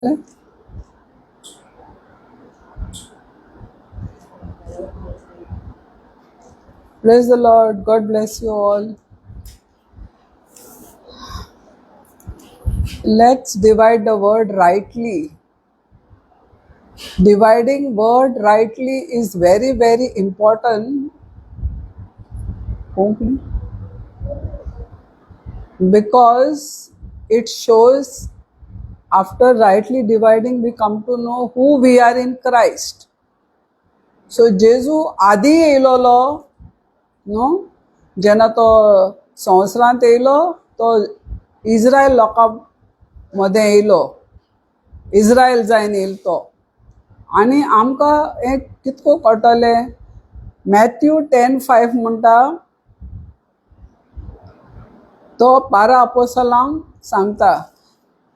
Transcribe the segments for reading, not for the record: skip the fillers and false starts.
Praise the Lord. God bless you all. Let's divide the word rightly. Dividing word rightly is very, very important because it shows after rightly dividing we come to know who we are in Christ. So Jesu आधी येयलोलो no जेन्ना तो संवसारांत येयलो तो Israel लोकां मध्ये येयलो Israel जावन येयलो तो आनी आमकां हें कितको कळटलें मॅथ्यू 10:5 म्हणटा तो 12 अपोस्तलांक सांगता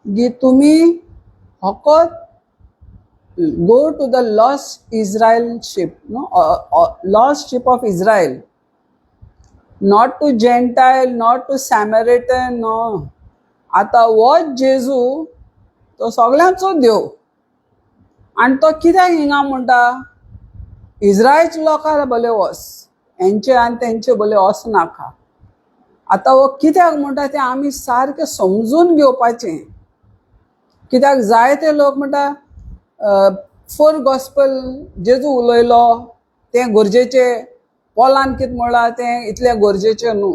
की तुमी फकत go to the lost Israel ship, no, lost ship of Israel, not to Gentile, not to Samaritan, no. आता वो जेजू तो सगळ्यांचो देव आनी तो कित्याक हिंगा म्हणटा इस्रायलच्या लोकांक बोले वस हेंचे आनी तेंचे बोले वचनाका. आता वो कित्याक म्हणटा तें आमी सारकें समजून घेवपाचें. कित्याक जायते लोक म्हणटा फोर गॉस्पल जेजू उलयलो तें गरजेचें पॉलान कितें म्हणलां तें इतलें गरजेचें न्हू.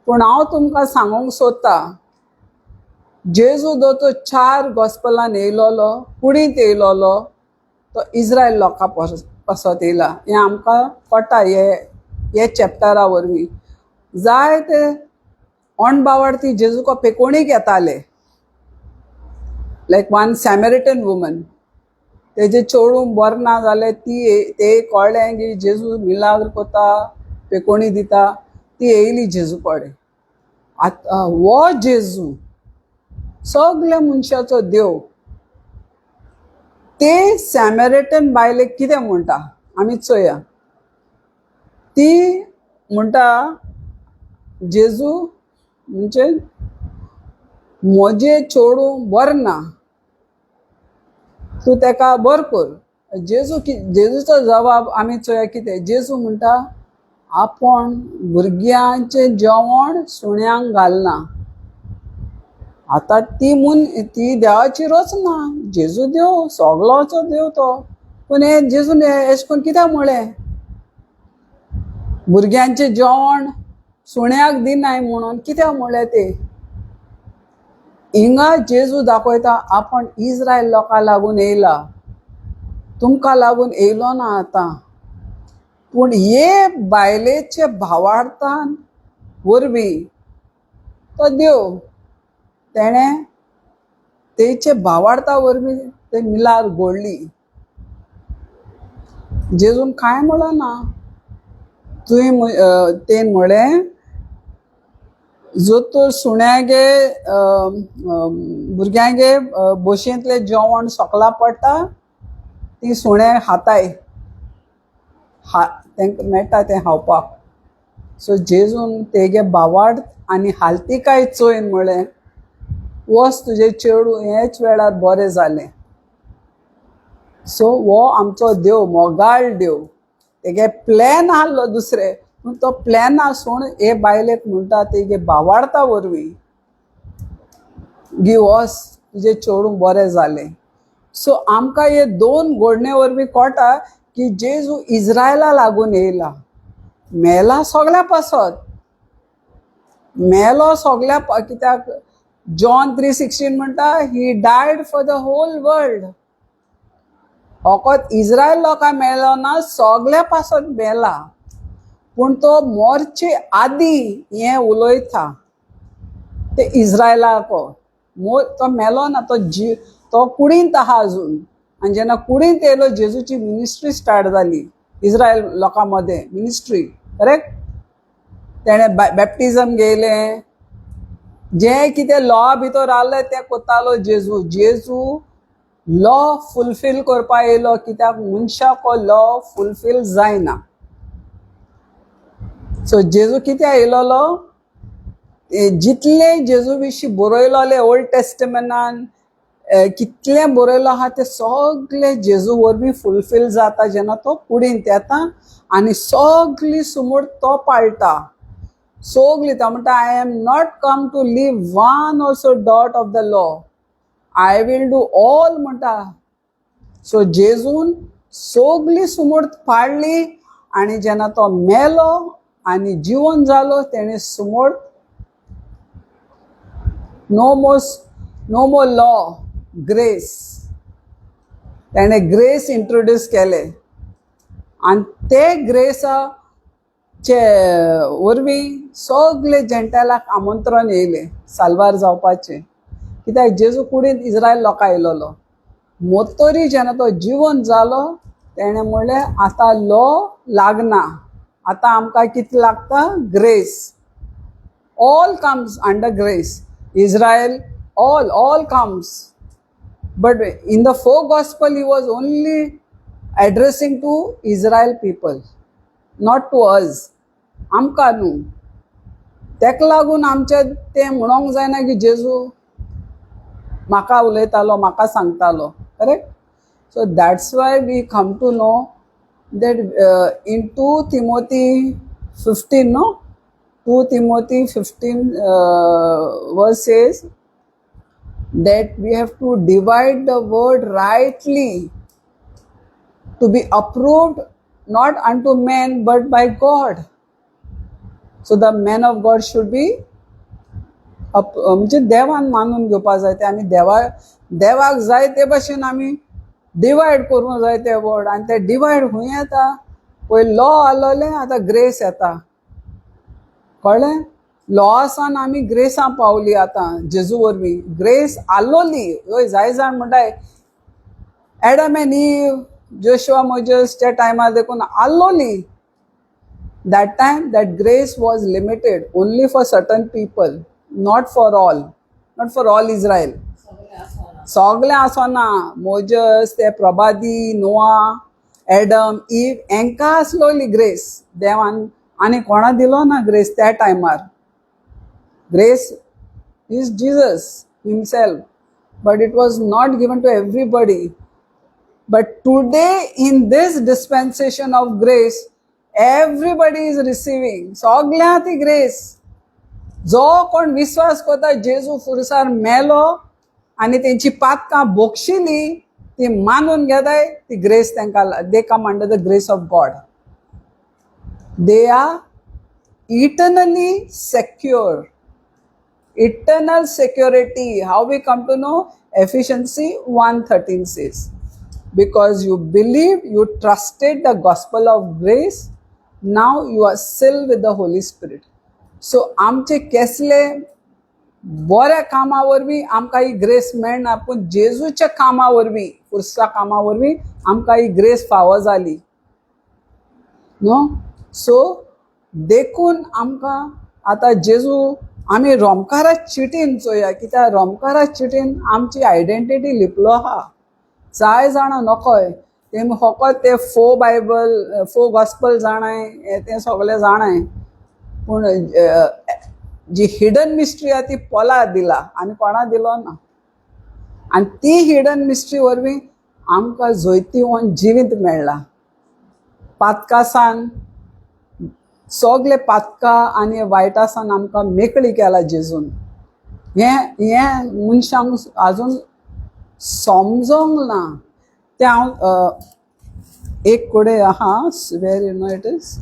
पूण हांव तुमकां सांगूंक सोदतां जेजू जो तो 4 गॉस्पलान येयलोलो कुडींत येयलोलो तो इस्रायल लोकां पासत येयला. हें आमकां कळटा हे चॅप्टरा वरवीं. जायते अणबावार्थी जेजूको पेकोणीक येताले लायक वन सॅमेरिटन वुमन तेजे चेडूं बरें ना जालें ते कळ्ळें की जेजू मिलाग्र कोता पेकोणी दिता ती येयली जेजू कडेन. आतां हो जेजू सगल्या मनशाचो देव ते सॅमेरिटन बायलेक कितें म्हणटा आमी चोया. ती म्हणटा जेजू म्हणजे म्हजें चेडूं बरें ना तूं तेका बरें कर. जेजूचो जबाब आमी चोया कितें. जेजू म्हणटा आपूण भुरग्यांचें जेवण सुण्यांक घालना. आतां ती देवाची रचना. जेजू देव सगळोचो देव तो. पूण हे जेजून एशें कोन्न कित्याक म्हळें भुरग्यांचें जेवण सुण्याक दिनाय म्हणून कित्याक म्हळें ते. हिंगा जेजू दाखयता आपण इस्रायल लोकां लागून येयला तुमकां लागून येयलो ना आतां. पूण हे बायलेचे भावार्थान वरवीं तो देव तेणें तेचे भावार्था वरवीं ते मिलार घोडली. जेजून कांय म्हणलें ना. तें म्हळें जोतोर सुण्यागे भुरग्यांगे बशेंतलें जेवण सोकला पडटा ती सुणें खाताय तांकां मेळटा तें खावपाक. सो जेजून तेगे भावार्थ आनी हालतिकाय चोयन म्हळें वस तुजें चेडूं हेच वेळार बरें जालें. सो हो आमचो देव मोगाळ देव. तेगे प्लॅन आसलो दुसरे पूण तो प्लॅन आसून हे बायलेक म्हणटा तेगे भावार्था वरवीं गी वस तुजें चेडूं बरें जालें. सो आमकां हे 2 घोडणे वरवीं कळटा की जेजू इस्रायला लागून येयला. मेला सगळ्या पासत मेलो सगळ्या कित्याक जॉन 3:16 म्हणटा he died for the whole world. फकत इस्रायल लोकां मेलो ना सगळ्या पासत मेला. पूण तो मोरचे आदी हें उलयता ते इस्रायलाको तो मेलो ना तो कुडींत आहा अजून. आनी जेन्ना कुडींत येयलो जेजूची मिनिस्ट्री स्टार्ट जाली इस्रायल लोकां मदें मिनिस्ट्री करेक्ट. तेणें बॅप्टिजम घेयलें जें कितें लॉ भितर आहलें तें कोत्तालो जेजू. जेजू लॉ फुलफील करपा येयलो कित्याक मनशाक लॉ फुलफील जायना. सो जेजू कित्याक येयलोलो जितले जेजू विशीं बरयलोले ओल्ड टेस्टमेंटान कितलें बरयलो आहा तें सगळें जेजू वरवीं फुलफील जाता जेन्ना तो कुडींत येता आनी सगळीं सुमूड तो पाळटा. सगळीं तो म्हणटा I am not come to leave one also dot of the law, I will do all म्हणटा. सो जेजून सगळीं सुमूड पाळली आनी जेन्ना तो मेलो आनी जिवन जालो तेणें सुमूड नो मोर लॉ, ग्रेस. तेणें ग्रेस इंट्रोड्यूस केले आनी ते ग्रेसाचे वरवीं सगळे जेंटलाक आमंत्रण येयलें साल्वार जावपाचें, कित्याक जेजू कुडींत इस्रायल लोकां येयलोलो. मोतोरी जेन्ना तो जिवन जालो तेणें म्हणलें आतां लॉ लागना, आतां आमकां कितें लागता? Grace. All comes under grace. Israel, all comes. But in the four gospel, he was only addressing to Israel people, not to us. आमकां न्हू. तेका लागून आमचें तें म्हणोंक जायना की जेजू म्हाका उलयतालो, म्हाका सांगतालो. Correct? So that's why we come to know that in 2 Timothy 15, no? 2 Timothy 15 verse says that we have to divide the word rightly, to be approved not unto men but by God. So the man of God should be म्हणजे देवान मानून घेवपा जाय ते. आमी देवाक जाय ते भाशेन आमी डिवायड करूंक जाय ते वर्ड, आनी ते डिवायड खूंय येता? पयलीं लॉ आसलोलें, आतां ग्रेस येता. कळ्ळें? लॉसान आमी ग्रेसा पावली आतां जेजू वरवीं. ग्रेस आसलोली, हय जाय जाण म्हणटाय एडम एंड ईव, जोशुआ मोजेसच्या टायमार देखून आसलोली. That time that grace was limited only for certain people, not for all Israel. सगळें आसोना. मोजस, ते प्रभादी, नोआ, एडम, ईव हेंकां आसलोली ग्रेस देवान, आनी कोणा दिलो ना ग्रेस त्या टायमार. Grace is Jesus himself, but it was not given to everybody. But today in this dispensation of grace everybody is receiving. सगळ्यां ती ग्रेस. जो कोण विश्वास करता जेजू फुरसार मेलो आनी तेंची पातकां बोगशिली, ती मानून घेताय, ती ग्रेस तांकां, they come under the grace of God. They are eternally secure. Eternal security. How we come to know? Ephesians 1:13 says, because you believed, you trusted the gospel of grace, now you are sealed with the Holy Spirit. So आमचे केसले बऱ्या कामा वरवीं आमकां ही grace मेळना, पूण जेजूच्या कामा वरवीं, फुरसा कामा वरवीं आमकां ही ग्रेस फावो जाली. नो? सो देखून आमकां आतां जेजू आमी रोमकारा चिटीन चोया, कित्याक रोमकारा चिटीन आमची आयडेंटिटी लिपलो आहा. जाय जाणां नकोय, तेमी फकत ते फोर गॉस्पल जाणाय, ते सगळे जाणाय, पूण जी हिडन मिस्ट्री आहा ती पोला दिला आनी कोणा दिलो ना. आनी ती हिडन मिस्ट्री वरवीं आमकां जैतिवंत जिवीत मेळ्ळा. पातकासान सगळे पातकां आनी वायटासान आमकां मेकळी केला जेजून. हें मनशांक आजून समजोंक ना. ते हांव एक कोडे आहा, where you know it is,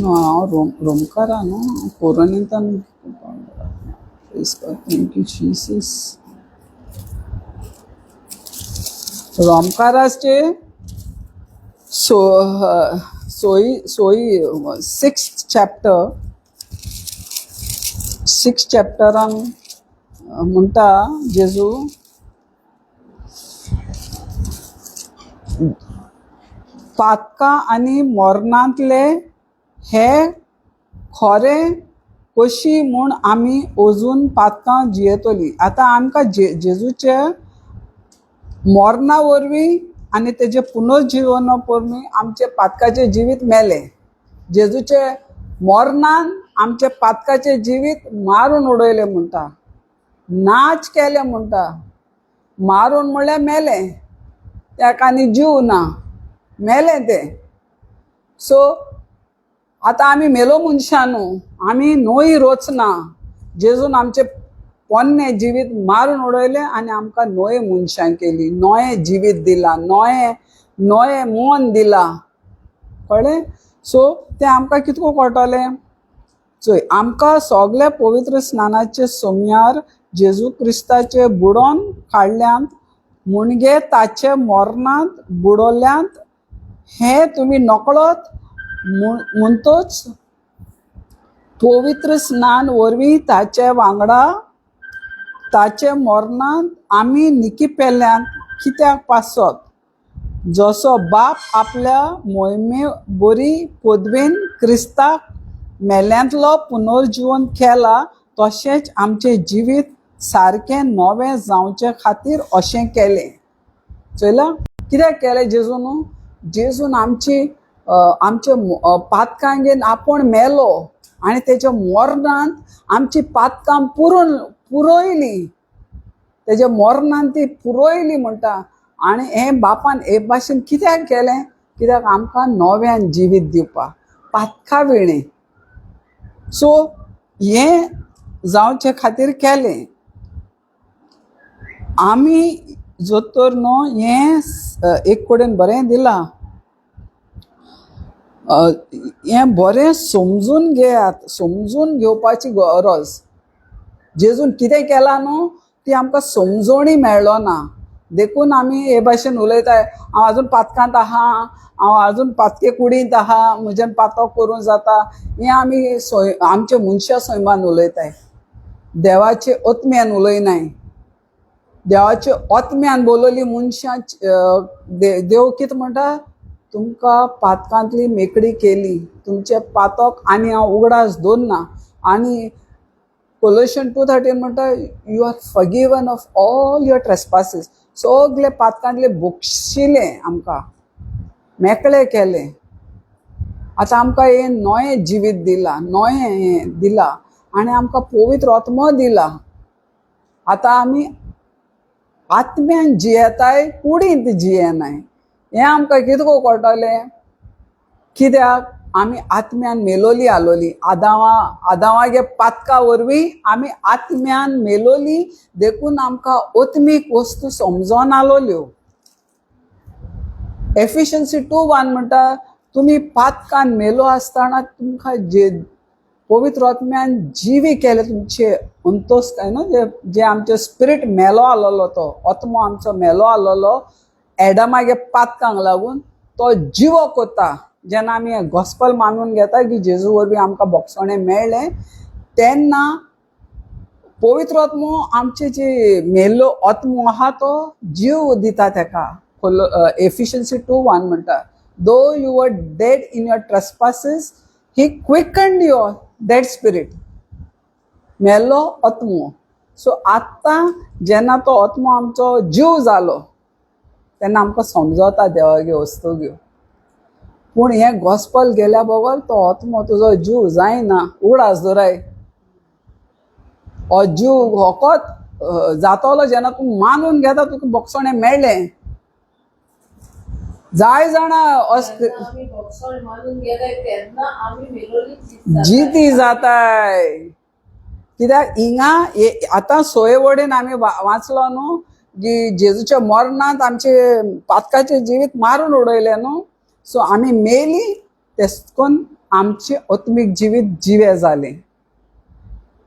हांव रोमकारा न्हू, कोरोनिंतान. Thank you Jesus. रोमकाराचे सिक्स्थ चॅप्टरान म्हणटा जेजू, पातकां आनी मोरणांतले हे खरें कशी म्हूण आमी अजून पातकां जियेतली. आतां आमकां जेजूचे मोरणा वरवीं आनी तेजे पुनर्जीवना वरवीं आमचे पातकाचे जिवीत मेले. जेजूचे मरणान आमचे पातकाचे जिवीत मारून उडयले म्हणटा, नाच केले म्हणटा. मारून म्हणल्यार मेले, त्याका आनी जीव ना, मेले ते. सो आतां आमी मेलो मनशां न्हू, आमी नोई रोचना. जेजून आमचे पोन्ने जिवीत मारून उडयले आनी आमकां नोये मनशां केली, नोये जिवीत दिला, नोये मन दिला. कळ्ळें? सो तें आमकां कितको कळटलें? चोय आमकां सगळे पवित्र स्नानाचे सोमयार जेजू क्रिस्ताचे बुडोवन काडल्यांत, मुणगे ताचे मरणांत बुडोल्यांत हें तुमी नकळत म्हणटोच पवित्र स्नान वरवीं ताचे वांगडा ताचे मरणांत आमी निकी पेल्ल्यांत. कित्याक पासत? जसो बाप आपल्या मोहिमे बरी पदवेन क्रिस्ताक मेल्यांतलो पुनर्जीवन केला, तशेंच आमचें जिवीत सारकें नवें जावचे खातीर अशें केलें. चयला कित्याक केलें जेजून? जेजून आमचे पातकांगेन आपूण मेलो आनी तेच्या मरणांत आमची पातकां पुरोयली. तेच्या मरणांत ती पुरोयली म्हणटा. आनी हें बापान हे भाशेन कित्याक केलें? कित्याक आमकां नव्यान जिवीत दिवपाक, पातका विणे. सो हें जावचे खातीर केलें. आमी जोतर न्हू हें एक कडेन बरें दिलां, हें बरें समजून घेयात, समजून घेवपाची गरज. जेजून कितें केलां न्हू ती आमकां समजोवणी मेळ्ळो ना. देखून आमी हे भाशेन उलयताय, हांव आजून पातकांत आहा, हांव आजून पातके कुडींत आहा, म्हज्यान पातक करूं जाता. हें आमी आमच्या मनशा सैमान उलयताय, देवाचे आत्म्यान उलयनाय. देवाचे आत्म्यान बोलयली मनशां देव कितें म्हणटा? तुमकां पातकांतली मेकळी केली, तुमचे पातक आनी हांव उगडास दवरना. आनी कोलोशियन 2:13 म्हणटा, you are forgiven of all your trespasses. सगळे पातकांतले बक्षिले आमकां, मेकळे केले. आतां आमकां हें नवें जिवीत दिलां, नवें हें दिलां आनी आमकां पवित्र आत्मो दिला. आतां आमी आत्म्यान जियेताय, कुडींत जियेनाय. हें आमकां कितको कळटलें? कित्याक आमी आत्म्यान मेलोली आलोली. आदावागे पातका वरवीं आमी आत्म्यान मेलोली, देखून आमकां आत्मीक वस्तू समजोन आलोल्यो. एफिशियन्सी 2:1 म्हणटा, तुमी पातकान मेलो आसतना तुमकां पवित्र आत्म्यान जिवी केले तुमचे अंतोस्ताय न्हू, जे आमचे स्पिरीट मेलो आलोलो, तो आत्मो आमचो मेलो आलोलो एडमागे पातकांक लागून तो जिवो कोता. जेन्ना आमी हें गॉस्पल मानून घेता की जेजू वरवीं आमकां बोगसणें मेळ्ळें, तेन्ना पवित्र आत्मो आमचे जे मेल्लो आत्मो आहा तो जीव दिता तेका. एफिशियन्सी 2:1 म्हणटा, though you were dead in your trespasses he quickened your dead spirit. मेल्लो आत्मो. सो आतां जेन्ना तो आत्मो आमचो जीव जालो तेन्ना आमकां समजता देवागे वस्तू घेवन. पूण हें गॉस्पल गेल्या बगर तो आत्मो तुजो जीव जायना, उगडास दवराय. हो जीव होकोत जातलो जेन्ना तूं मानून घेता तुका बोगसणें मेळ्ळें. जाय जाणां जिती जाताय. कित्याक हिंगा आतां सोये वडेन आमी वाचलो न्हू की जेजूच्या मरणांत आमचे पातकाचे जिवीत मारून उडयले न्हू. सो आमी मेली तेश कोन्न आमचे आत्मीक जिवीत जिवे जालें.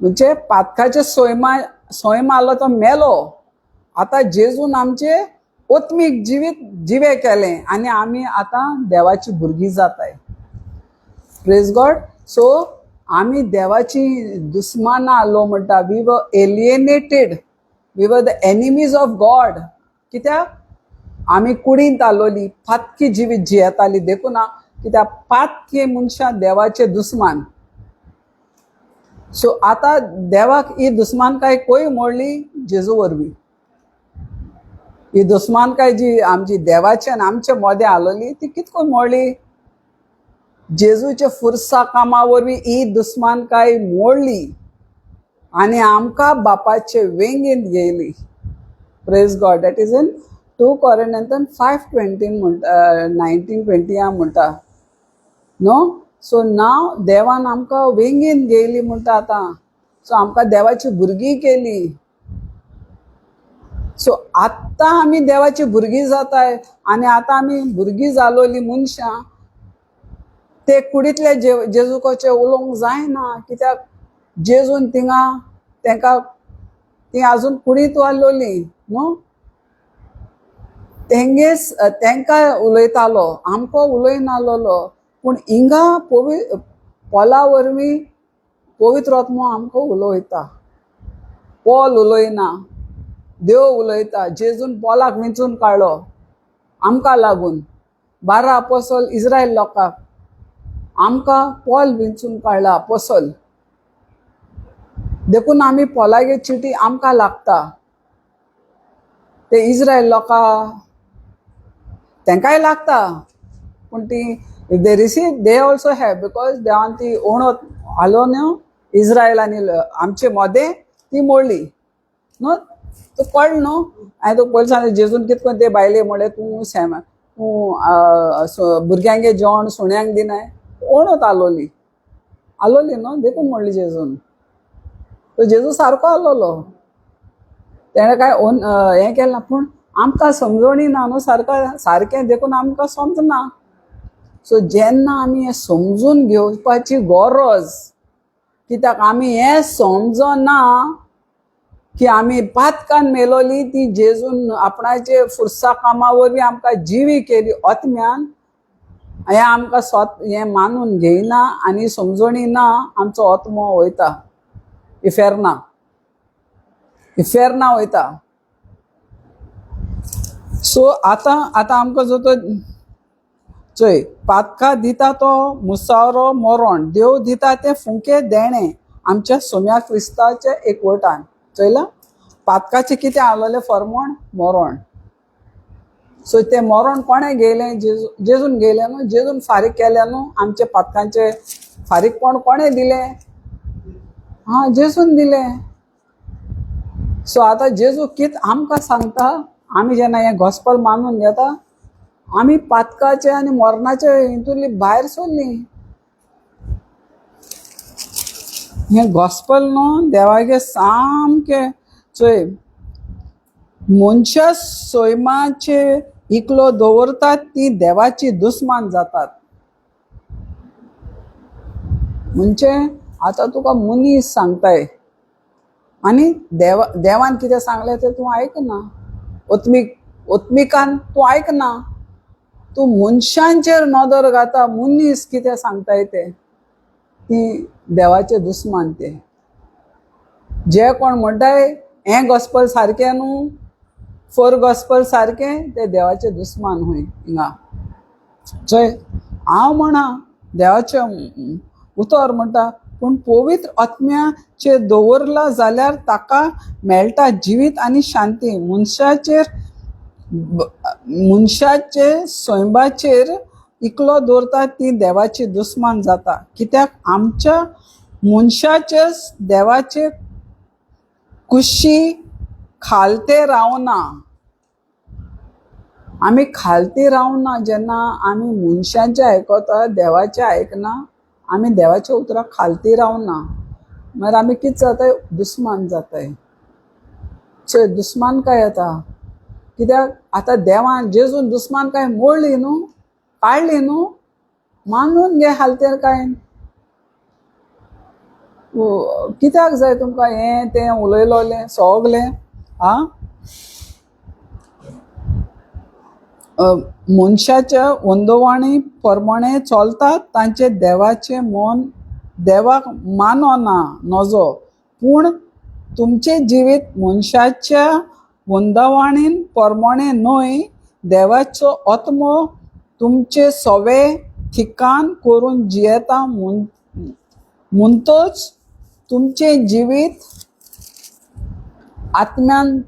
म्हणजे पातकाचे सोय मारलो तो मेलो. आतां जेजून आमचे आत्मीक जिवीत जिवे केलें आनी आमी आतां देवाची भुरगीं जाताय. Praise God. सो आमी देवाची दुस्माना आलो म्हणटा. We were alienated, we were the enemies of God. कित्याक आमी कुडींत आलोली, पातकी जिवीत जियेताली. देखून कित्याक पातके मनशां देवाचे दुस्मान. सो आतां देवाक ही दुस्मानकाय खंय मोडली? जेजू वरवीं. ही दुस्मानकाय जी आमची देवाची आनी आमचे मोदें आलोली ती कितको मोडली? जेजूच्या फुरसा कामा वरवीं ही दुस्मानकाय मोडली आणि आमकां बापाचे वेंगेंत घेयली. Praise God. That is in 2 Corinthians 5:20 म्हणटा, 19-20 म्हणटा नो. सो नाव देवान आमकां वेंगेंत घेयली म्हणटा आतां. सो आमकां देवाची भुरगीं केली. सो आत्तां आमी देवाची भुरगीं जाताय आनी आतां आमी भुरगीं जालोली मनशां ते कुडींतले जेजूकोचे उलोवंक जायना, कित्याक जेजून थिंगा तेंकां ती आजून कुडींत वालोली न्हू. तेंकां उलयतालो, आमकां उलयनालोलो. पूण हिंगा पोला वरवीं पवित्र आत्मो आमकां उलयता. पॉल उलयना, देव उलयता. जेजून पॉलाक वेंचून काडलो आमकां लागून. 12 अपोस्तल इस्रायल लोकांक, आमकां पॉल वेंचून काडला अपोस्तल. देखून आमी पॉलागे चिटी आमकां लागता. ते इस्रायल लोकां तेंकाय लागता, पूण ती if they receive they also have, because देवान ती ओणत हालो न्हू इस्रायलांनी आमचे मोदे ती मोडली न्हू. तो कळ न्हू. हांवें तुका पयलीं सांगलें जेजून कितें करून ते बायले म्हणलें तूं भुरग्यांगे जेवण सुण्यांक दिनाय. ओणत आलोली न्हू, देखून म्हणली जेजून. तो जेजू सारको आलोलो, तेणें काय हें केलें ना. पूण आमकां समजोणी ना न्हू सारकें, देखून आमकां समजना. सो जेन्ना आमी हें समजून घेवपाची गरज, कित्याक आमी हें समजना की आमी पातकान मेलोली, ती जेजून आपणाचे फुरसा कामा वरवीं आमकां जिवी केली आत्म्यान. हें आमकां हें मानून घेयना आनी समजोणी ना. आमचो आत्मो वयता इफेरना वयता. सो आतां आमकां जो तो चोय पातका दिता तो मुसावरो मरण, देव दिता ते फुंके देणे आमच्या सोम्या क्रिस्ताच्या एकवटान. चयला पातकाचें कितें आसलोलें फर्मण? मरण. सो ते मरण कोणें घेयलें? जेजून घेयलें न्हू. जेजून फारीक केलें न्हू. आमचे पातकांचे फारीकपण कोणें दिलें? जेजून दिलें. सो आतां जेजू कितें आमकां सांगता, आमी जेन्ना हें गॉस्पल मानून घेता, आमी पातकाचे आनी मरणाचे हितूंतली भायर सरलीं. हें गॉस्पल न्हू देवागे सामकें चोय मनशा सोयमाचे इकलो दवरतात ती देवाची दुस्मान जातात. म्हणजे आतां तुका मनीस सांगताय आनी देवान कितें सांगलें तें तूं आयकना. ओत्मिकान तूं आयकना. तूं मनशांचेर नदर घाता, मनीस कितें सांगताय ते. ती देवाचे दुस्मान ते. जे कोण म्हणटाय हें गॉस्पल सारकें न्हू, 4 गॉस्पल सारकें, ते देवाचे दुस्मान हूंय हिंगा. चोय हांव म्हणा देवाचें उतर म्हणटा, पूण पवित्र आत्म्याचेर दवरला जाल्यार ताका मेळटा जिवीत आनी शांती. मनशाचे सोयंबाचेर इकलो दवरता ती देवाची दुस्मान जाता. कित्याक आमच्या मनशाचे देवाचे कुशी खालते रावना. आमी खालती रावना. जेन्ना आमी मनशांचे आयकता, देवाचे आयकना, आमी देवाच्या उतराक खालती रावना, मागीर आमी कितें जाताय? दुस्मान जाताय. सो दुस्मान काय येता. कित्याक आतां देवान जेजून दुस्मान काय मोडली न्हू, काडली न्हू. मानून घे हालतेर काय. कित्याक जाय तुमकां हें तें उलयलोलें सगलें? मनशाच्या वंदवाणी प्रमाणे चलतात, तांचे देवाचे मन देवाक मानना नजो. पूण तुमचे जिवीत मनशाच्या वंदवाणीन प्रमाणे न्हय, देवाचो आत्मो तुमचे सवे ठिकाण करून जियेता. म्हणटच तुमचे जिवीत आत्म्यान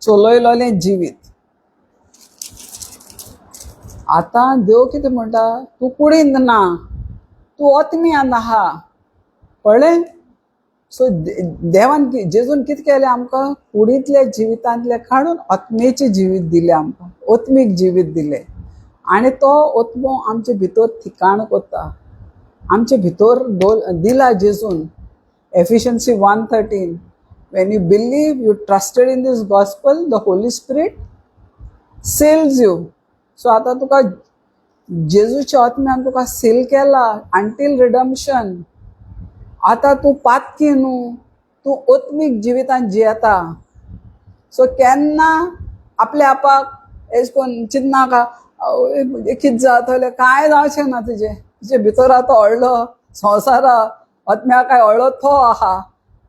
चलयलोलें जिवीत. आतां देव कितें म्हणटा? तूं कुडींत ना, तूं ओतम्यान आहा कळ्ळें. सो देवान जेजून कितें केलें आमकां कुडींतले जिवितांतले काडून ओत्मेचें जिवीत दिलें आमकां, ओत्मीक जिवीत दिलें. आनी तो ओत्मो आमचे भितर ठिकाण करता, आमचे भितर दिला जेजून. Ephesians 1:13 when you believe, you trusted in this gospel, the Holy Spirit seals you. So आतां तुका जेजूच्या आत्म्यान तुका सील केला अंटील रिडम्पशन. आतां तूं पातकी न्हू, तूं ओत्मीक जिवितांत जियेता. सो केन्ना आपल्या आपाक एश कोन्न चिंतनाका कितें जातलें, कांय जावचें ना तुजे भितर आतां व्हडलो संवसार आत्म्या काय व्हडलो थो आहा.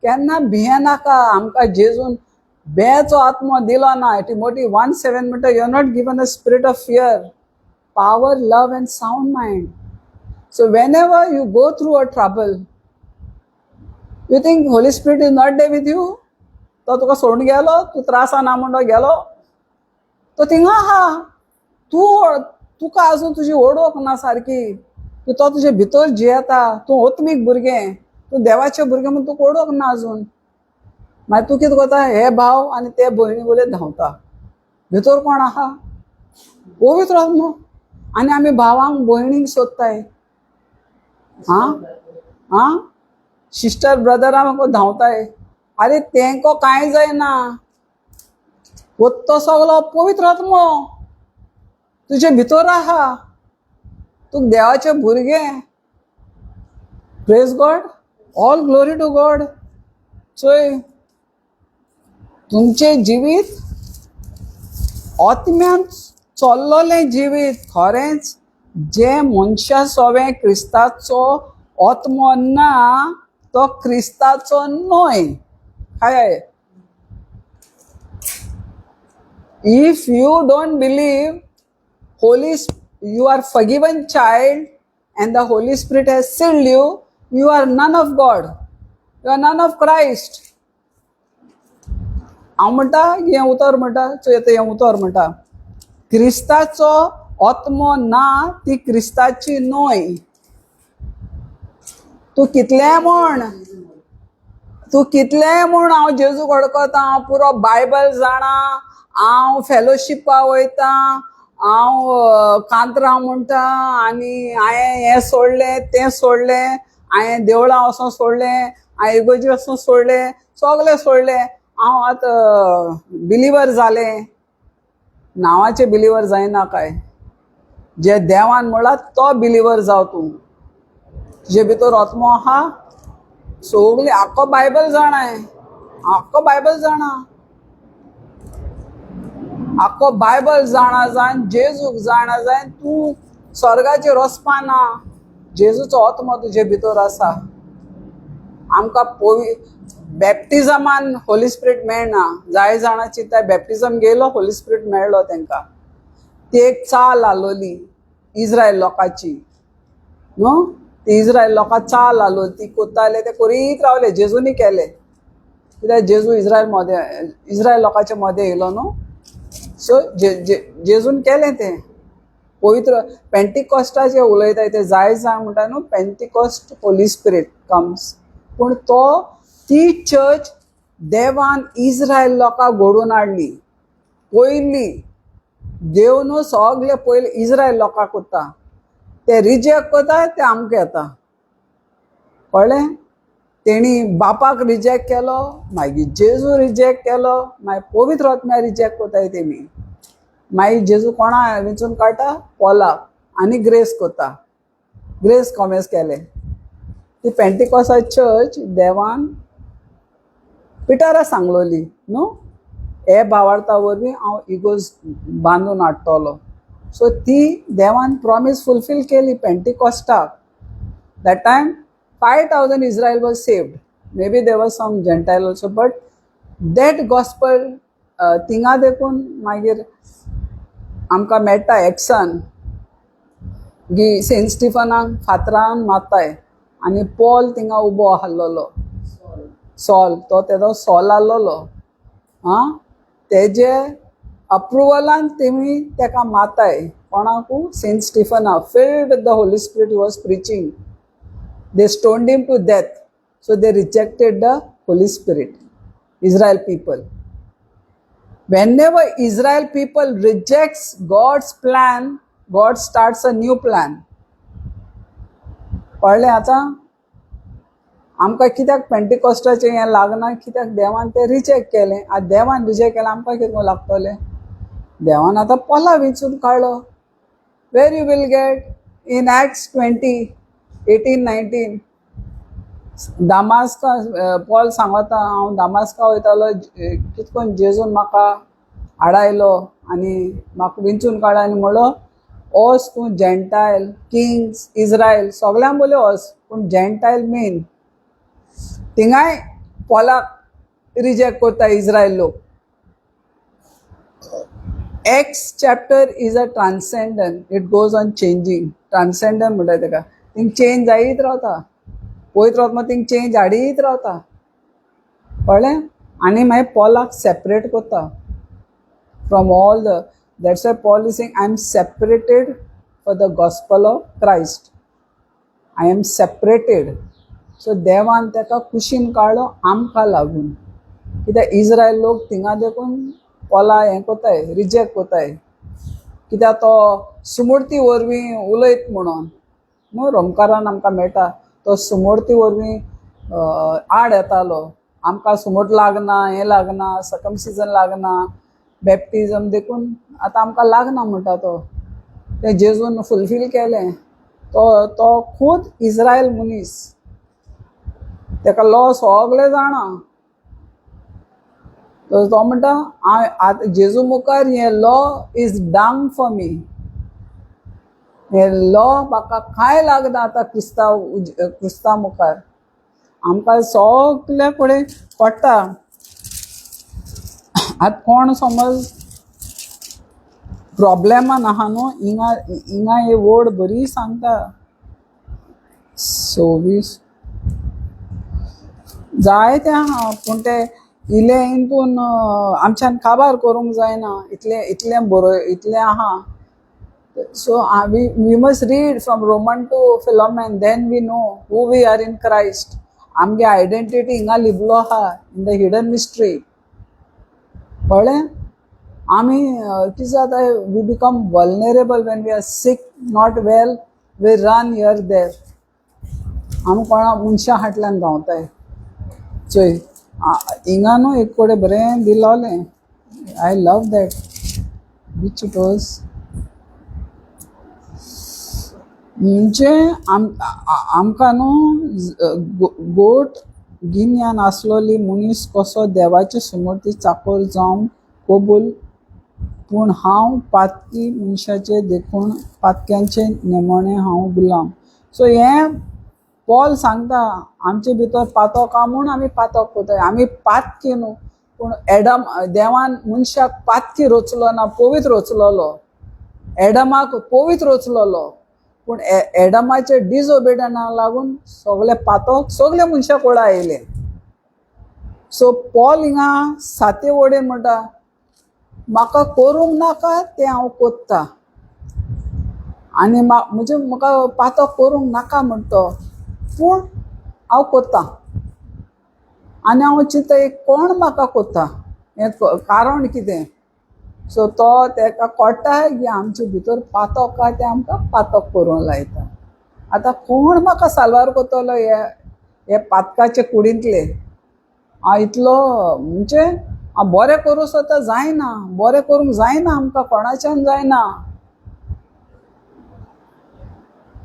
केन्ना भिये नाका. आमकां जेजून बेचो आत्मो दिलो ना. टिमोथी 1:7 म्हणटा you are not given a spirit of fear, power, love and sound mind. So whenever you go through a trouble, you think Holy Spirit is not there with you. तो तुका सोडून गेलो, तूं त्रासा ना म्हणून गेलो, तो थिंगा आहा. तुका आजून तुजी ओळख ना सारकी. तो तुजे भितर जियेता. तूं ओत्मीक भुरगें, तूं देवाचें भुरगें म्हणून तुका ओळख ना आजून. मागीर तूं कितें करता, हे भाव आनी ते भयणी उलयत धांवता. भितर कोण आहा? पवित्र आत्मो. आनी आमी भावांक भयणींक सोदताय. आं सिस्टर ब्रदरांक धांवताय. अरे तेंको कांय जायना. तो सगलो पवित्र आत्मो तुजे भितर आहा. तूं देवाचें भुरगें. Praise God, all glory to God. चोय तुमचें जिवीत आत्म्यान चल्लोलें जिवीत खरेंच जे मनशा सोवें क्रिस्ताचो आत्मो ना तो क्रिस्ताचो न्हय. काय if you don't believe you are forgiven child and the Holy Spirit has sealed you, you are none of God, you are none of Christ. हांव म्हणटा हें उतर म्हणटा चोय हें उतर म्हणटा क्रिस्ताचो आत्मो ना ती क्रिस्ताची न्हय. तूं कितलें म्हण हांव जेजू वळखता, हांव पुरो बायबल जाणा, हांव फेलोशिपा वयता, हांव कांतरां म्हणटा आनी हांवें हें सोडलें तें सोडलें, हांवें देवळां वचोन सोडलें, हांवें इगोजी वचोन सोडलें, सगलें सोडलें, हांव आतां बिलिवर जालें. नांवाचें बिलिवर जायना काय. जे देवान म्हणला तो बिलिवर जाव तूं. तुजे भितर आत्मो आहा. सगलीं आख्खो बायबल जाणा, आख्खो बायबल जाणा, आख्खो बायबल जाणा जायन जेजूक जाणा जायन तूं स्वर्गाचेर वचपाना. जेजूचो आत्मो तुजे भितर आसा. आमकां बॅप्टिजमान होली स्पिरीट मेळना. जाय जाणा चिंता बॅप्टिजम घेयलो होली स्पिरीट मेळ्ळो तांकां. ती एक चाल आलोली इस्रायल लोकांची न्हू. ती इस्रायल लोकां चाल आलोली, ती कोत्ताले ते करीत रावले. जेजूनी केले कित्याक जेजू इस्रायल लोकांच्या मदें येयलो न्हू. सो जेजून केलें तें पवित्र पेंटिकॉस्टाचें उलयताय ते जाय जाण म्हणटा न्हू. Pentecost Holy spirit comes. पूण ती चर्च देवान इस्रायल लोकांक घडोवन हाडली. पयली देव न्हू सगळे पयले इस्रायल लोकांक करता. ते रिजेक्ट करता ते आमकां येता. कळ्ळें. तेणी बापाक रिजेक्ट केलो, मागीर जेजू रिजेक्ट केलो, मागीर पवित्र आत्म्या रिजेक्ट करताय तेमी. मागीर जेजू कोणा वेंचून काडटा? पॉलाक. आनी ग्रेस करता. ग्रेस कॉमेस केलें. ती पेंटिकॉस्ट चर्च देवान पिटरा सांगलोली न्हू. हे भावार्था वरवीं हांव इगोज बांदून हाडटलो. सो ती देवान प्रॉमीस फुलफील केली पेंटिकॉस्टाक. That time 5,000 Israel was saved. Maybe there was some Gentile also, but that gospel थिंगा देखून मागीर आमकां मेळटा एक्सान की सेंट स्टिफनाक फातरान मारताय आनी पॉल थिंगा उबो आसलोलो. सॉल तो तेजो सॉल आसलोलो. तेजे अप्रुवलान तेमी तेका मारताय. कोणाकू? सेंट स्टिफनाक. Filled with the Holy Spirit he was preaching. They stoned him to death. So they rejected the Holy Spirit, Israel people. Whenever Israel people rejects God's plan, God starts a new plan. कळ्ळें आतां? आमकां कित्याक पेंटिकॉस्टाचें हें लागना, कित्याक देवान तें reject केलें. आतां देवान रिजेक्ट केलें आमकां कितें लागतलें? देवान आतां पॉला वेंचून काडलो. Where you will get in Acts 20:18-19 दामास्का पॉल सांगता हांव दामास्का वयतालो कितें करून जेजून म्हाका हाडायलो आनी म्हाका वेंचून काडलो आनी म्हणलो वच तूं जेंटायल किंग्स इज्रायल सगळ्यांक बोले वच पूण जेंटायल मेन थिंगाय पॉलाक रिजेक्ट करता इज्रायल लोक. Acts chapter is a transcendent. It goes on changing. Transcendent म्हणटा तेका. थिंग चेंज जायत रावता. पळयत रावता थिंग चेंज हाडीत रावता. कळ्ळें? आनी मागीर पॉलाक सेपरेट करता from all the. That's why Paul is saying I am separated for the gospel of Christ. I am separated. So देवान तेका कुशीन काडलो आमकां लागून. कित्याक इज्रायल लोक थिंगा देखून पॉला हें कोताय रिजेक्ट कोताय कित्याक तो सुमूर्ती वरवीं उलयत म्हणून न्हू रोमकारान आमकां मेळटा तो सुमूर्ती वरवीं आड येतालो. आमकां सुमूट लागना हें लागना सकमसिजन लागना बॅप्टिजम देखून आतां आमकां लागना म्हणटा तो. तें जेजून फुलफील केलें. तो खूद इज्रायल मनीस तेका लॉ सगळें जाणा. तो म्हणटा आतां जेजू मुखार हें law is dung for me. हें लॉ म्हाका कांय लागना आतां क्रिस्तांव मुखार. आमकां सगळे कडेन पडटा. आतां कोण समज प्रॉब्लेमान आहा न्हू हिंगा हे वर्ड बरी सांगता 26 जायते आहा पूण ते इले हितून आमच्यान काबार करूंक जायना इतलें बरो इतलें आहा. So we must read from Roman to Philemon then we know who we are in Christ. आमगे आयडेंटिटी हिंगा लिबलो आहा इन द हिडन मिस्ट्री. कळ्ळें? आमी कितें जाता we become vulnerable when we are sick not well we run here there. आमी कोणा मनशां फाटल्यान धांवताय. चोय हिंगा न्हू एक कडेन बरें दिलोलें. I love that which it was म्हणजे आमकां न्हू गोट गिन्यान आसलोली मनीस कसो देवाचे सुमूर्ती चाकोर जावं कबूल पूण हांव पातकी मनशाचे देखून पातक्यांचे नेमणे हांव गुलाम. सो हें पॉल सांगता आमचे भितर पातक आहा म्हूण आमी पातक कोताय. आमी पातकी न्हू पूण एडम देवान मनशाक पातकी रचलो ना पवित्र रचलोलो. एडमाक पवित्र रचलोलो पूण एडमाचे डिसओबिडियन्साक लागून सगळे पातक सगळे मनशाक कोळा येयले. सो पॉल हिंगा 7 वडेन म्हणटा म्हाका करूंक नाका तें हांव कोत्ता आनी म्हणजे म्हाका पातक करूंक नाका म्हणटा पूण हांव कोत्ता. आनी हांव चिंत्ता कोण म्हाका कोत्ता हें कारण कितें. सो तो तेका कळटा की आमचे भितर पातक आहा तें आमकां पातक करूंक लायता. आतां कोण म्हाका साल्वार कोत्तलो हे पातकाचे कुडींतले. हांव इतलो म्हणजे हांव बरें करूं सोदता जायना. बरें करूंक जायना आमकां कोणाच्यान जायना.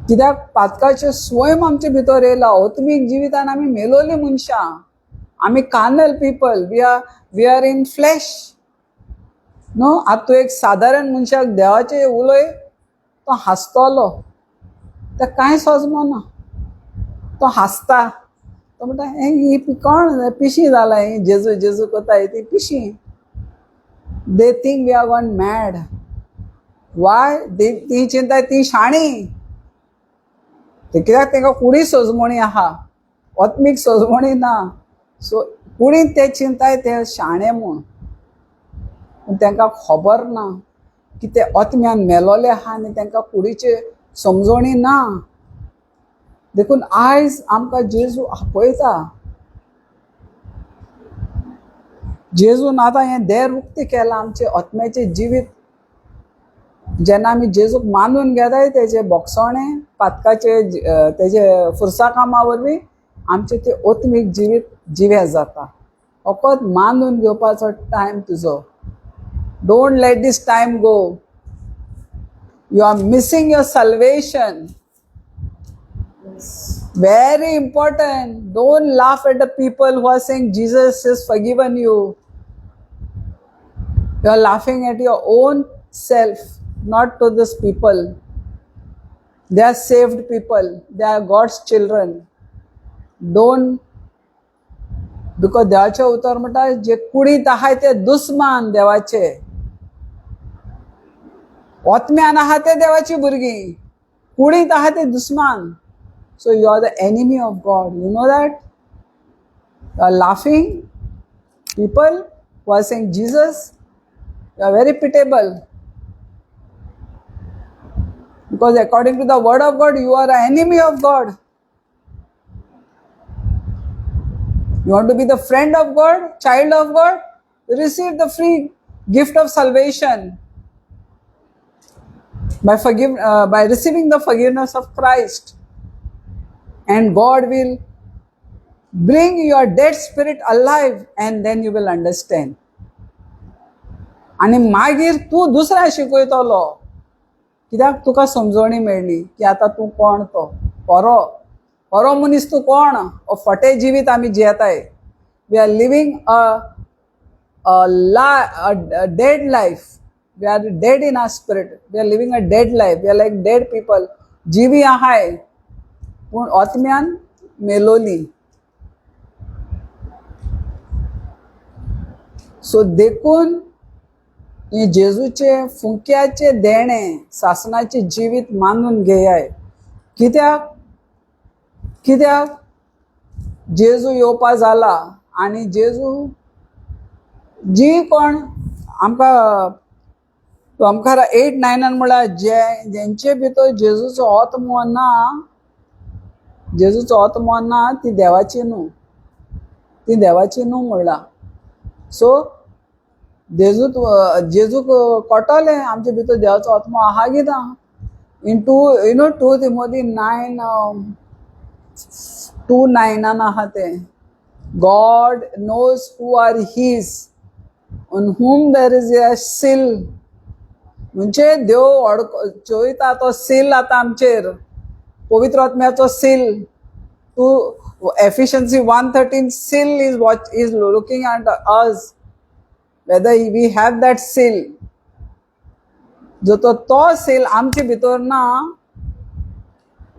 कित्याक पातकाचे स्वयं आमचे भितर येयला. आत्मीक जिवितान आमी मेलोली मनशां. आमी carnal people we are in flesh न्हू. आतां तूं एक सादारण मनशाक देवाचे उलय तो हांसतलो. तें कांय सजमना. तो हांसता. तो म्हणटा ही कोण पिशी जाला ही जेजू जेजू कोताय ती पिशी. They think we are gone mad. Why ती चिंताय ती शाणी. ते कित्याक तेंकां कुडी सजमणी आहा आत्मीक सजमणी ना. सो कुडींत ते चिंताय ते शाणे म्हूण पूण तेंकां खबर ना की ते आत्म्यान मेलोले आहा आनी तेंकां कुडीचे समजणी ना. देखून आयज आमकां जेजू आपयता. जेजून आतां हें देर उक्ती केलां आमचे आत्म्याचें जिवीत. जेन्ना आमी जेजूक मानून घेताय तेजे बोगसोणें पातकाचे तेजे फुरसा कामा वरवीं आमचें तें आत्मीक जिवीत जिवें जाता. फकत मानून घेवपाचो टायम तुजो. Don't let this time go. You are missing your salvation. Very important. Don't laugh at the people who are saying Jesus has forgiven you. You are laughing at your own self, not to these people. They are saved people. They are God's children. Don't, because देवाचे उतर म्हणटा जे कुडींत आहाय ते दुस्मान देवाचे. आत्म्यान आहा ते देवाची भुरगीं, कुडींत आहा ते दुस्मान. So you are the enemy of God. You know that? You are laughing. People who are saying Jesus, you are very pitiable. Because according to the word of God, you are an enemy of God. You want to be the friend of God, child of God? Receive the free gift of salvation by receiving the forgiveness of Christ. And God will bring your dead spirit alive, and then you will understand. आणि मागीर तूं दुसऱ्या शिकयतलो, कित्याक तुका समजणी मेळ्ळी की आतां तूं कोण तो परो मनीस तूं कोण. फटे जिवीत आमी जियेताय. We are living a dead life. We are dead in our spirit. We are living a dead life. We are like dead people. जिवी आहाय पूण आत्म्यान मेलोली. सो देखून हे जेजूचे फुंक्याचे देणे सासणाचे जिवीत मानून घेयाय. कित्याक जेजू येवपा जाला आनी जेजू जी कोण आमकां 8-9 म्हळ्यार जेंचे भितर जेजूचो आत्मो ना, जेजूचो आत्मो ना ती देवाची न्हू म्हणला. सो जेजूक कळटलें आमचे भितर देवाचो आत्मो आहा कित्याक. इन 2 Timothy 9:2-9 आहा तें. God knows who are his, on whom there is a seal. म्हणजे देव चोयता तो सील आतां आमचेर, पवित्र आत्म्याचो seal. To Ephesians 1:13 seal is looking at us, whether we have that seal. जो तो सील आमचे भितर ना,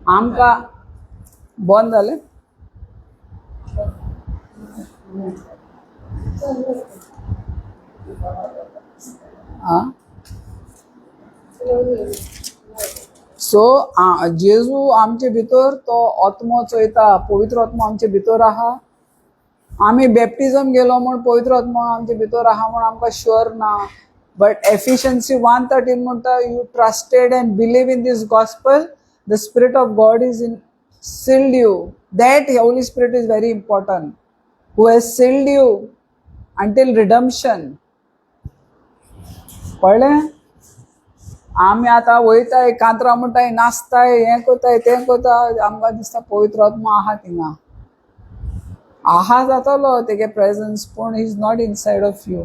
आमकां बंद जालें. सो जेजू आमचे भितर तो आत्मो चोयता. पवित्र आत्मो आमचे भितर आहा. आमी बॅप्टिजम गेलो म्हूण पवित्र आत्मो आमचे भितर आहा म्हूण आमकां शुअर ना. बट Ephesians 1:13 म्हणटा, you trusted and believe in this gospel, the spirit of God is in sealed you. That Holy Spirit is very important, who has sealed you until redemption. कळ्ळें? आमी आतां वयताय कांतरां म्हणटाय, नाचताय, हें कोताय तें कोता, आमकां दिसता पवित्र आत्मो आहा थिंगा. आहा जातलो तेगे प्रेझन्स, पूण is not inside of you.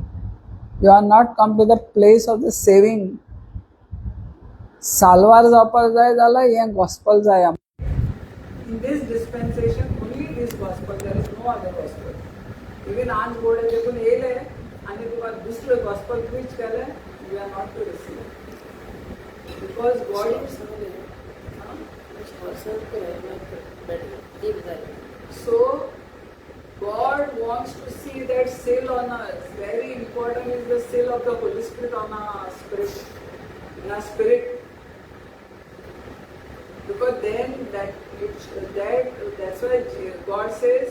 You are not come to the place of the saving. साल्वार जावपाक जाय जाल्यार हें गॉस्पल जाय आमकां. In this dispensation, only this gospel, there is no other gospel. Even आज गोडे देखून येयले आनी तुका दुसरे gospel preach केले, you are not to receive. Because God so God wants to see that seal on us. Very important is the seal of the Holy Spirit on our spirit, in our spirit. Because then that's why God says,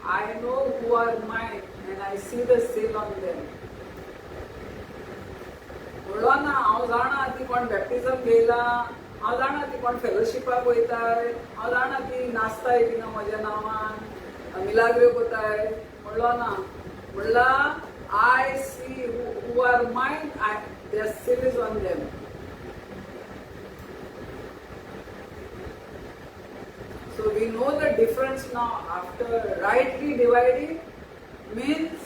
I know who are mine and I see the seal on them. म्हणलो ना हांव जाणा ती कोण बॅप्टिजम घेयला, हांव जाणा ती कोण फेलोशिपाक वयताय, हांव जाणा ती नाचताय थिंगा म्हज्या नांवान मिलाग्रो कोताय म्हणलो ना. म्हणला I see who are mine, their seal is on them. So we know the difference now after rightly dividing means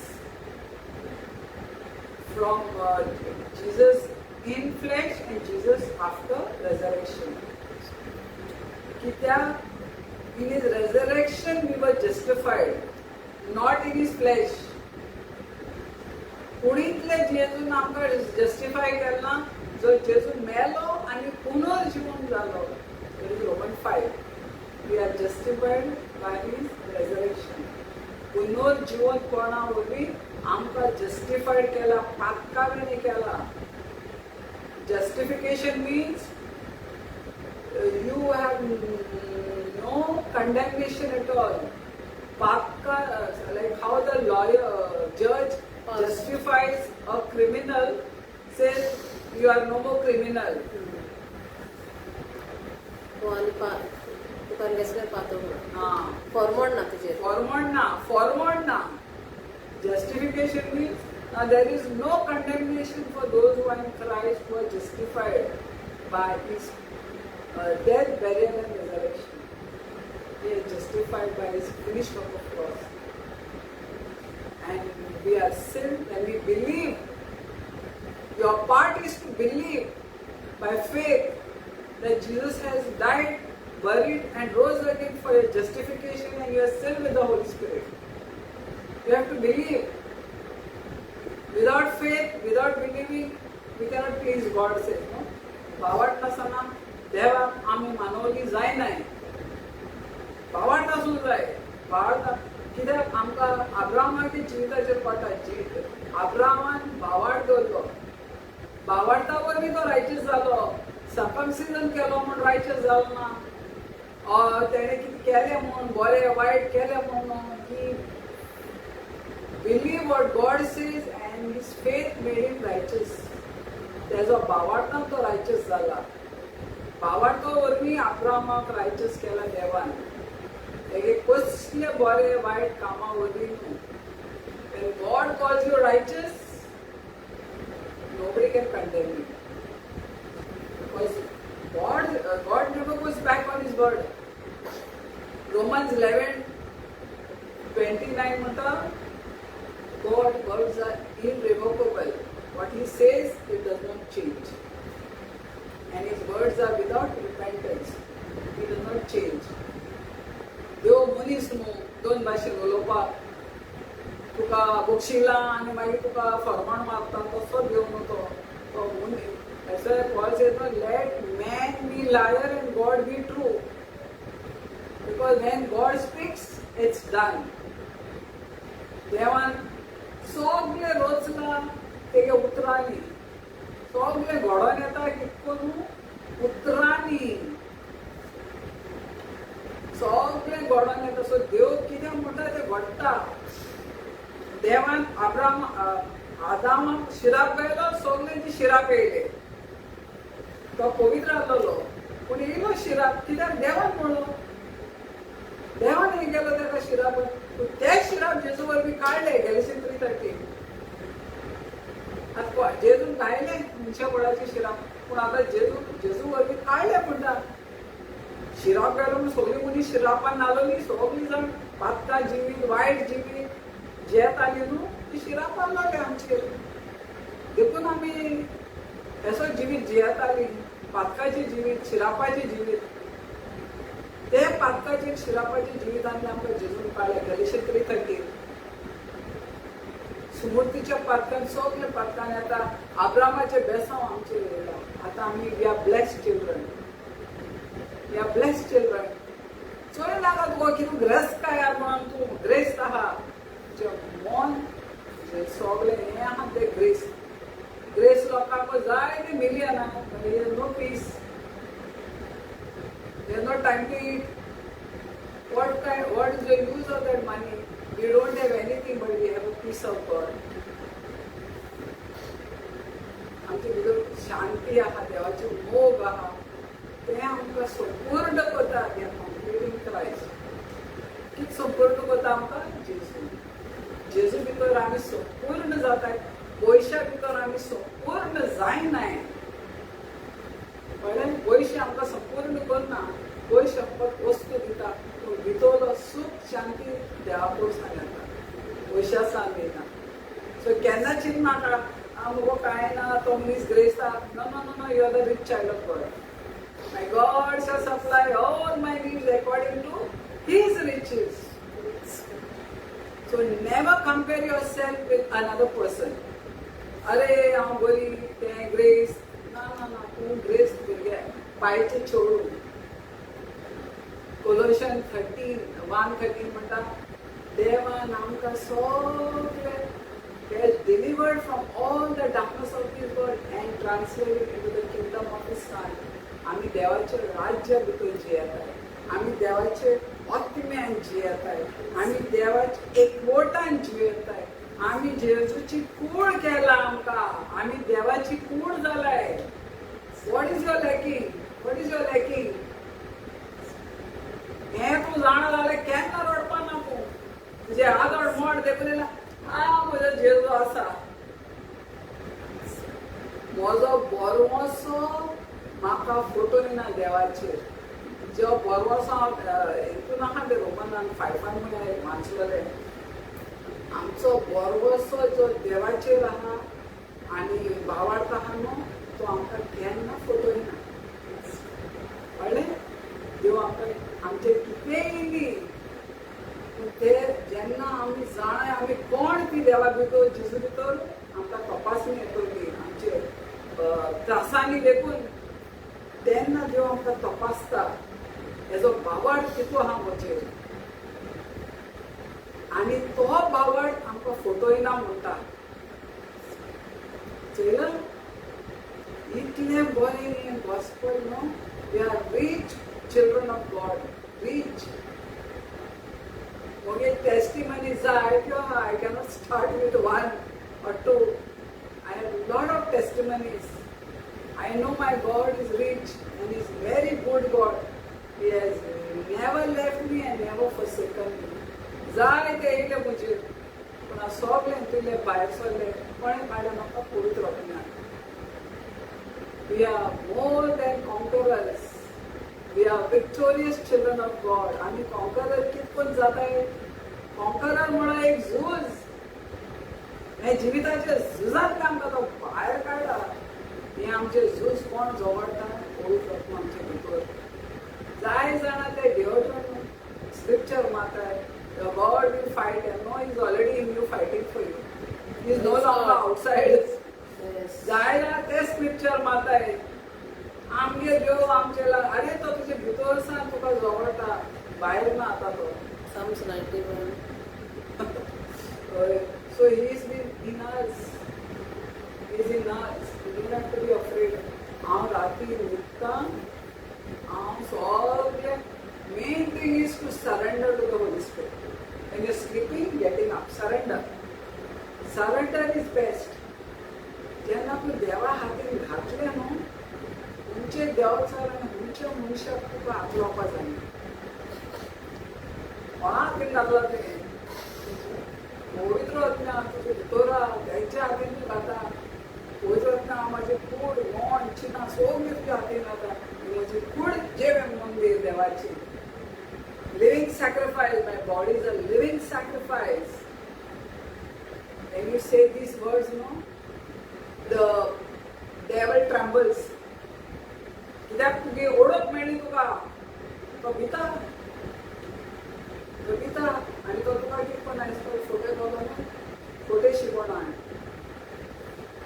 from Jesus in flesh and Jesus after resurrection. In his resurrection we were justified, not in his flesh. कुणीतले जेजून आमकां justify केला, जो जेजू मेलो आनी पुनर्जीवन जालो. That is Romans 5. We are justified by his resurrection. पुनर्जीवन कोणा वरवीं आमकां जस्टिफायड केला, पातकावेने केला. Justification means you have no condemnation at all. Patka, like how the judge justifies a criminal, says you are no more criminal. Forward na. Justification means there is no condemnation for those who are in Christ, who are justified by his death, burial and resurrection. He is justified by his finished work of cross. And we are saved when we believe. Your part is to believe by faith that Jesus has died, buried and rose again for your justification, and you are sealed with the Holy Spirit. You have to believe. Without faith, without believing, we cannot please God. Says no. भावार्थ नसना देवा आम्ही मानवली जाय नाही. भावार्थ नसून जाय. भावार्थ कित्याक आमकां अब्राहमाच्या जिविताचेर पडटा. अब्राहमान भावार्थ दवरलो. भावार्था वरवीं तो रायचस जालो. सर्कमसिजन केलो म्हूण रायचस जालो ना. तेणे कितें केलें म्हूण बरें वायट केलें म्हूण ही believe what God says and his faith made him righteous. तेजो भावार्थान तो righteous जाला. भावार्था वरवीं अब्राहमाक righteous केला देवान. तेगे कसले बरें वायट कामां वरवीं न्हू. When God calls you righteous, nobody can condemn you. Because God never goes back on his word. Romans 11:29 म्हणटा God's words are irrevocable. What he says, it does not change. And his words are without repentance. He does not change. देव मनीस न्हू दोन भाशेन उलोवपाक. तुका बक्षिला आनी मागीर तुका फरमाण मारता तसो देव न्हू तो. तो मनीस. That's why Paul says, let man be liar and God be true. Because when God speaks, it's done. देवान सगळे रोचला तेगे उतरांनी. सगळे घडोवन येता कितकोन उतरांनी. सगळे घडोवन येता. सो देव कितें म्हणटा तें घडटा. देवान आदामाक शिराप गायलो, सगळ्यांची शिराप येयले. तो पवित्र आसलो पूण येयलो शिराप कित्याक देवान म्हणलो. देवान हें केलो तेका शिराप. ते शिराप जेजू वरवीं काडले. गॅलेशियन 3:13. आतां जेजून गायले मनशाबळाचे शिराप पूण आतां जेजू वरवीं काडले म्हणटा. शिराप गायलो म्हूण सगळीं मनीस शिरापान नालोली. सगळीं जाण पातकां जिवीत वायट जिवीत जेताली न्हू ती शिरापान लागले आमचेर. देखून आमी असो जिवीत जियेताली. पातकाचें जिवीत, शिरापाचें जिवीत. ते पातकाचें शिरापाचें जिवितांतले आमकां जेजून काडले. गॅलेशियन 3:13. सुमूर्तीच्या पातकान सगळे पातकान येता. अब्रामाचे बेसांव आमचेर येयला. आतां आमी we are blessed children. We are blessed children. चोय नाका तुका कितें ग्रेस्त काय म्हणून तूं ग्रेस्त आहा. मन सगळें हें आहा तें ग्रेस. ग्रेस लोकांक जायते मिलियन आहा. No peace. There's no time to eat. What is the use of that money? We don't have anything, but we have a peace of God. आमचे भितर शांती आहा, देवाचे मोग आहा. ते कोता आमकां जेजू. जेजू भितर आमी संपूर्ण जाताय. पयशा भितर आमी संपूर्ण जायनाय. कळ्ळें? पयशे आमकां संपूर्ण करना. पयशे फकत वस्तू दिता. पूण भितरलो सूख शांती देवा कडच्यान येता. पयशा सावन येना. सो केन्ना चिंत नाका मुगो कांय ना तो मनीस ग्रेस आहा. No no no no, you are the rich child of God. My God shall supply all my needs according to His riches. So never compare yourself with another person. अरे हांव बरी तें ग्रेस. ना ना ना, तूं grace भुरगे पायचे छोडू. कोलोशन 13:1-13 म्हणटा देवान आमकां सगळें has delivered from all the darkness of this world and translated into the kingdom of His Son. आम्ही देवाचे राज्य भितर जियेताय. आम्ही देवाचे आत्म्यान जियेताय. आम्ही देवाचे एकवटान जियेताय. आम्ही जेजूची कूड केला आमकां. आम्ही देवाची कूड जालाय. What is your lacking? What is your lacking? हें तूं जाणा जाल्यार केन्ना रडपा ना तूं. तुजे आदोड मोड देखुलेला म्हजो जेजू आसा. म्हजो बरवसो म्हाका फोटो दिना देवाचेर. जो बरवसो हांव हितून आहा ते रोमनान 5 म्हळ्यार वाचलेले. आमचो बरवसो जो देवाचेर आहा आनी भावार्थ आहा न्हू तो आमकां केन्ना फोटो दिना. कळ्ळें? देव आमकां आमचे कितेंय दी. ते जेन्ना आमी जाणाय आमी कोण ती देवा भितर जेजू भितर आमकां तपासणी येतली आमचे त्रासांनी देखून तेन्ना देव आमकां तपासता. हेजो भावार्थ कितलो आहा म्हजेर. आनी तो भावार्थ आमकां फोटो येना म्हणटा. चयला इतलें बरें गॉस्पल न्हू. We are rich children of God. Rich. Okay, testimonies are, I cannot start with 1 or 2. I have a lot of testimonies. I know my God is rich and is very good God. He has never left me and never forsaken me. जाय ते येयले मुझे पूण हांव सगळें तुले भायर सरले कोणें काडलें म्हाका पळयत रोखना. We are more than conquerors. We are victorious children of God. आम्ही कॉन्करर कितपत जाताय. कॉन्करर म्हणून एक झूज. हे जिविताचे झुजांतले आमकां तो भायर काडला. हे आमचे झूज कोण जोडटा पळयत वचून आमचे भितर. जाय जाणां ते घेवचून scripture माताय. God will fight and no, He is already in you fighting for you. He is no longer outside. जाय जाणां ते स्क्रिप्चर माताय. आमगे देव आमचे अरे तो तुझे भितर आसा तुका जोडटा. भायर ना आतां तो. Psalms 91. So He is in us. He is in us. We do not to be afraid. हांव राती न्हिदता. हांव सगळें main thing is to surrender to the Holy Spirit. When you're sleeping, getting up, surrender. Surrender is best. जेन्ना तूं देवा हातीन घातलें न्हू तुमचे देवचार आनी तुमच्या मनशाक तुका हात लावपाक जायना. कोणाक घातला तें पवित्र आत्म्या तुजे भितर तेंच्या हातीन तूं घाता. पवित्र आत्म्या हांव म्हाजें कूड मोन चिनां सगळीं तुज्या हातीन घाता. म्हजी कूड जें मंदीर देवाची. Living sacrifice. My body is a living sacrifice. When you say these words, the devil trembles. कित्याक तुगे ओळख मेळ्ळी तुका. तो भिता. तो भिता आनी तो तुका कितें कोणाय तो फोटे घालो न्हू. फोटे शिकोवना.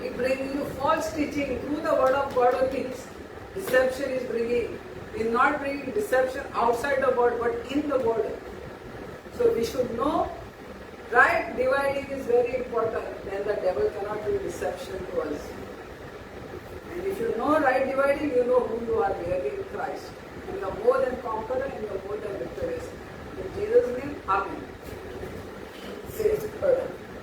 He brings you false teaching through the word of God only. Deception is bringing. He is not bringing deception outside the word but in the word. So we should know right dividing is very important. Then the devil cannot do deception to us. And if you know right dividing, you know who you are really in Christ. And you are more than conqueror and you are